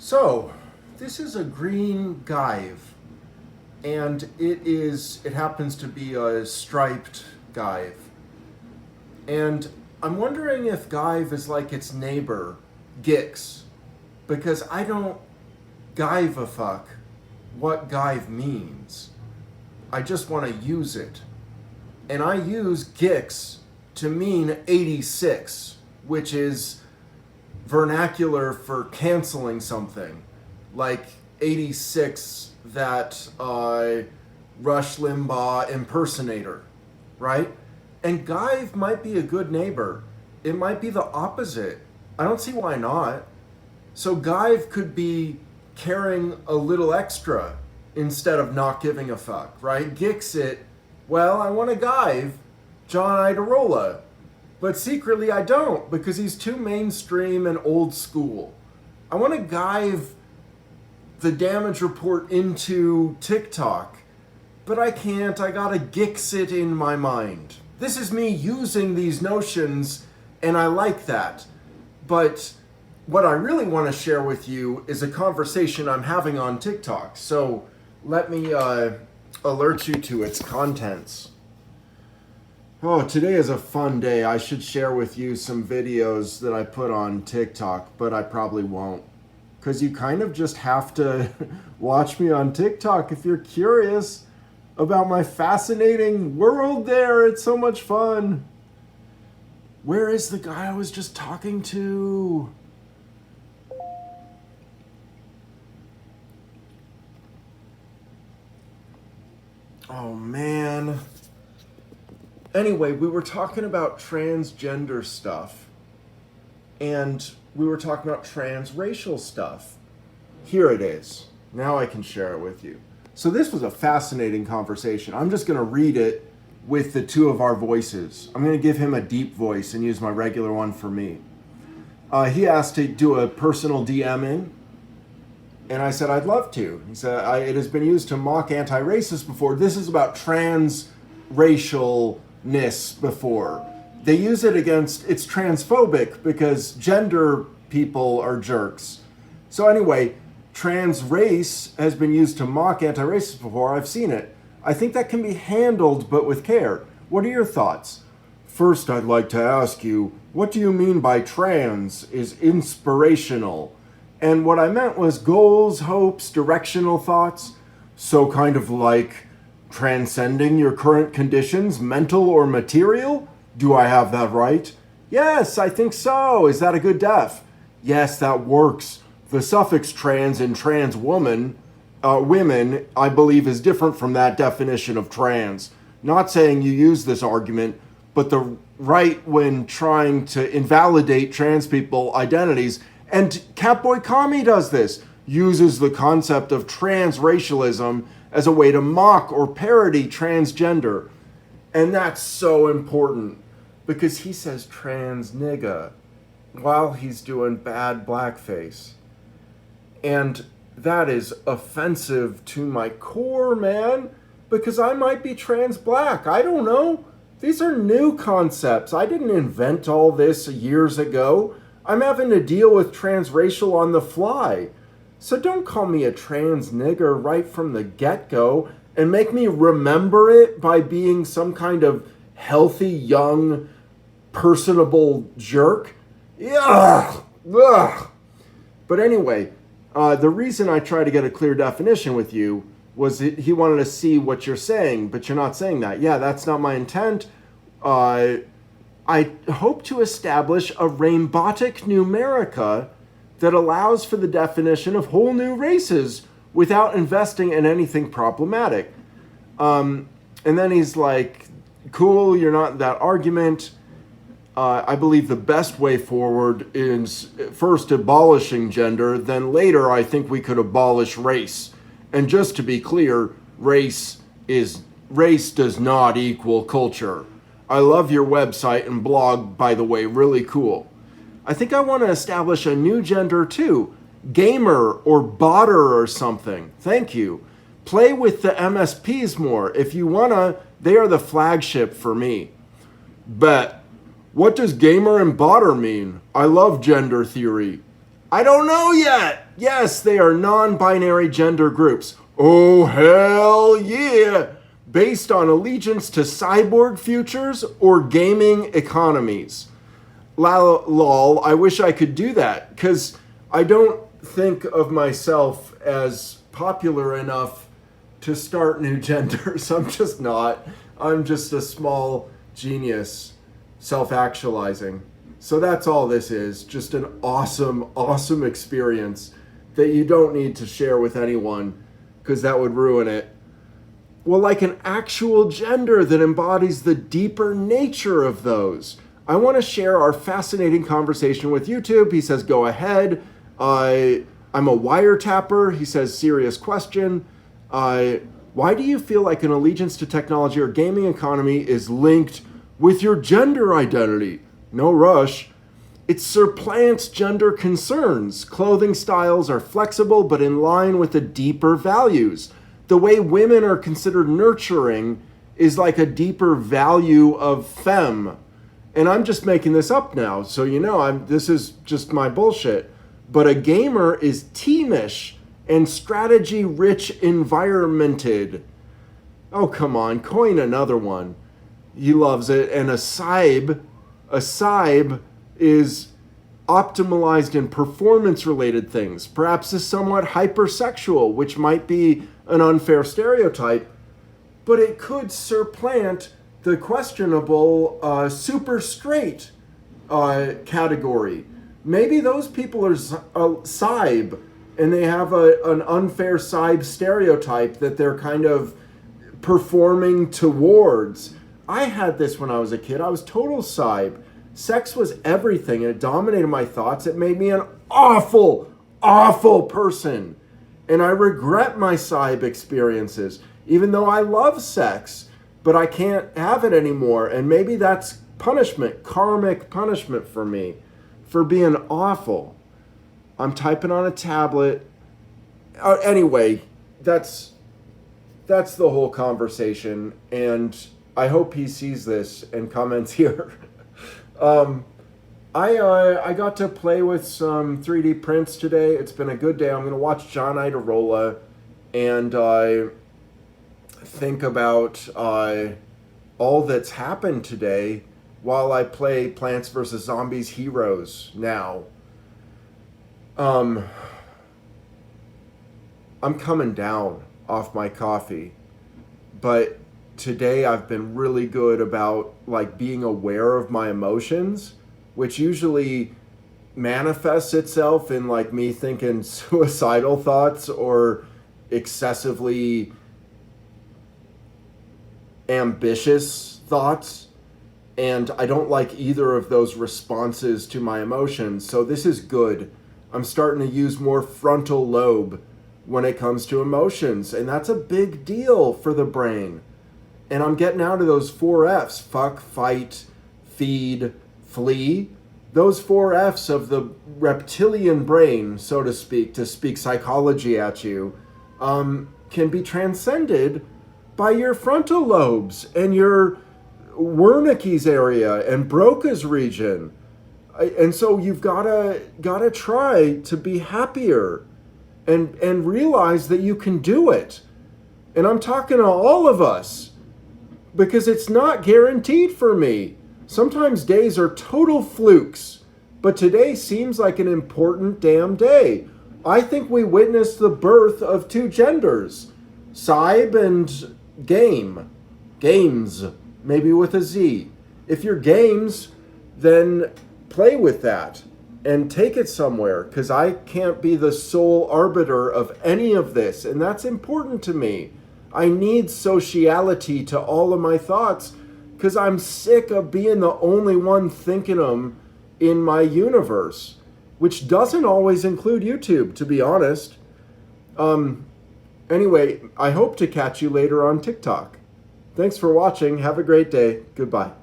So, this is a green Gaive, and it happens to be a striped Gaive. And I'm wondering if Gaive is like its neighbor, Gix, because I don't Gaive a fuck what Gaive means. I just want to use it. And I use Gix to mean 86, which is vernacular for canceling something, like 86, that Rush Limbaugh impersonator, right? And Gaive might be a good neighbor. It might be the opposite. I don't see why not. So Gaive could be caring a little extra instead of not giving a fuck, right? Gixit, well, I want to Gaive John Idarola, but secretly I don't, because he's too mainstream and old school. I want to Gaive the damage report into TikTok, but I can't. I gotta Gixit in my mind. This is me using these notions, and I like that. But what I really want to share with you is a conversation I'm having on TikTok. So let me alert you to its contents. Oh, today is a fun day. I should share with you some videos that I put on TikTok, but I probably won't. Because you kind of just have to watch me on TikTok if you're curious about my fascinating world there. It's so much fun. Where is the guy I was just talking to? Oh, man. Anyway, we were talking about transgender stuff, and we were talking about transracial stuff. Here it is. Now I can share it with you. So this was a fascinating conversation. I'm just going to read it with the two of our voices. I'm going to give him a deep voice and use my regular one for me. He asked to do a personal DMing, and I said I'd love to. He said, it has been used to mock anti-racists before. This is about transracialness before. They use it against, it's transphobic because gender people are jerks. So anyway, trans race has been used to mock anti-racists before. I've seen it. I think that can be handled, but with care. What are your thoughts? First, I'd like to ask you, what do you mean by trans is inspirational? And what I meant was goals, hopes, directional thoughts. So kind of like transcending your current conditions, mental or material? Do I have that right? Yes, I think so. Is that a good def? Yes, that works. The suffix trans in trans woman, women, I believe is different from that definition of trans. Not saying you use this argument, but the right when trying to invalidate trans people identities, and Catboy Kami does this, uses the concept of transracialism as a way to mock or parody transgender. And that's so important because he says trans nigga while he's doing bad blackface. And that is offensive to my core, man, because I might be trans black. I don't know. These are new concepts. I didn't invent all this years ago. I'm having to deal with transracial on the fly. So don't call me a trans nigger right from the get-go and make me remember it by being some kind of healthy, young, personable jerk. Ugh. Ugh. But anyway, the reason I try to get a clear definition with you was that he wanted to see what you're saying, but you're not saying that. Yeah, that's not my intent. I hope to establish a rainbotic numerica that allows for the definition of whole new races without investing in anything problematic. And then he's like, cool, you're not in that argument. I believe the best way forward is first abolishing gender, then later I think we could abolish race. And just to be clear, race does not equal culture. I love your website and blog, by the way, really cool. I think I want to establish a new gender too. Gamer or botter or something. Thank you. Play with the MSPs more. If you wanna, they are the flagship for me. Bet. What does gamer and botter mean? I love gender theory. I don't know yet. Yes, they are non-binary gender groups. Oh, hell yeah! Based on allegiance to cyborg futures or gaming economies. Lol, I wish I could do that, because I don't think of myself as popular enough to start new genders. I'm just not. I'm just a small genius self-actualizing. So that's all this is. Just an awesome, awesome experience that you don't need to share with anyone, because that would ruin it. Well, like an actual gender that embodies the deeper nature of those. I want to share our fascinating conversation with YouTube. He says, go ahead. I'm a wiretapper. He says, serious question. Why do you feel like an allegiance to technology or gaming economy is linked with your gender identity? No rush. It supplants gender concerns. Clothing styles are flexible but in line with the deeper values. The way women are considered nurturing is like a deeper value of femme. And I'm just making this up now, so you know this is just my bullshit. But a gamer is teamish and strategy-rich environmented. Oh, come on, coin another one. He loves it. And a saib is optimized in performance-related things. Perhaps is somewhat hypersexual, which might be an unfair stereotype, but it could supplant the questionable super straight category. Maybe those people are saib, and they have an unfair saib stereotype that they're kind of performing towards. I had this when I was a kid. I was total saib. Sex was everything, and it dominated my thoughts. It made me an awful, awful person. And I regret my saib experiences, even though I love sex, but I can't have it anymore. And maybe that's punishment, karmic punishment for me, for being awful. I'm typing on a tablet. Anyway, that's the whole conversation, and I hope he sees this and comments here. I got to play with some 3D prints today. It's been a good day. I'm going to watch John Idarola and think about all that's happened today while I play Plants vs. Zombies Heroes now. I'm coming down off my coffee, but today I've been really good about like being aware of my emotions, which usually manifests itself in like me thinking suicidal thoughts or excessively ambitious thoughts. And I don't like either of those responses to my emotions. So this is good. I'm starting to use more frontal lobe when it comes to emotions. And that's a big deal for the brain. And I'm getting out of those 4 F's. Fuck, fight, feed, flee. Those 4 F's of the reptilian brain, so to speak psychology at you, can be transcended by your frontal lobes and your Wernicke's area and Broca's region. And so you've gotta try to be happier and realize that you can do it. And I'm talking to all of us, because it's not guaranteed for me. Sometimes days are total flukes, but today seems like an important damn day. I think we witnessed the birth of 2 genders, Saib and Games, maybe with a Z. If you're games, then play with that and take it somewhere, because I can't be the sole arbiter of any of this, and that's important to me. I need sociality to all of my thoughts, because I'm sick of being the only one thinking them in my universe, which doesn't always include YouTube, to be honest. Anyway, I hope to catch you later on TikTok. Thanks for watching. Have a great day. Goodbye.